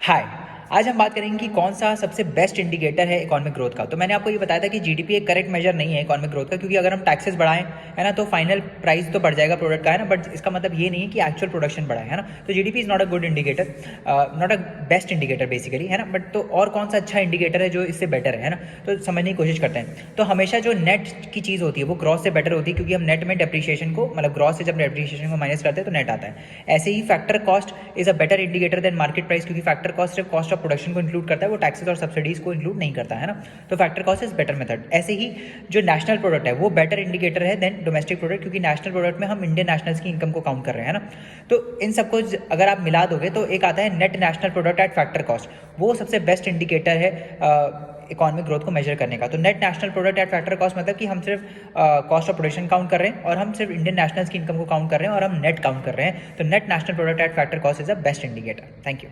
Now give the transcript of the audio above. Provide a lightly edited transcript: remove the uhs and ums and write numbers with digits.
हाय। आज हम बात करेंगे कि कौन सा सबसे बेस्ट इंडिकेटर है इकोनॉमिक ग्रोथ का। तो मैंने आपको ये बताया था कि जीडीपी एक करेक्ट मेजर नहीं है इकोनॉमिक ग्रोथ का, क्योंकि अगर हम टैक्सेस बढ़ाएं है ना तो फाइनल प्राइस तो बढ़ जाएगा प्रोडक्ट का, है ना, बट इसका मतलब ये नहीं है कि एक्चुअल प्रोडक्शन बढ़ा है ना। तो GDP is not a good indicator, not a best indicator basically, है ना। बट तो और कौन सा अच्छा इंडिकेटर है जो इससे बेटर है ना, तो समझने की कोशिश करते हैं। तो हमेशा जो नेट की चीज़ होती है वो ग्रॉस से बेटर होती है, क्योंकि हम नेट में डेप्रिशिएशन को, मतलब ग्रॉस से जब डेप्रिशिएशन को माइनस करते हैं तो नेट आता है। ऐसे ही factor cost is a better indicator than market price, क्योंकि फैक्टर कॉस्ट सिर्फ कॉस्ट ऑफ प्रोडक्शन को इंक्लूड करता है, वो टैक्सेस और सब्सिडीज को इंक्लूड नहीं करता है ना। तो factor cost is better method. ऐसे ही जो नेशनल प्रोडक्ट है वो बेटर इंडिकेटर है देन डोमेस्टिक प्रोडक्ट, क्योंकि नेशनल प्रोडक्ट में हम इंडियन नेशनल्स की इनकम को काउंट कर रहे हैं ना। तो इन सबको अगर आप मिला दोगे तो एक आता है net national product at factor cost, वो सबसे बेस्ट इंडिकेटर है इकोनॉमिक ग्रोथ को मेजर करने का। तो net national product at factor cost मतलब कि हम सिर्फ कॉस्ट ऑफ प्रोडक्शन काउंट कर रहे हैं और हम सिर्फ इंडियन नेशनल्स की इनकम को काउंट कर रहे हैं और हम नेट काउंट कर रहे हैं। तो net national product at factor cost is a best indicator. Thank you.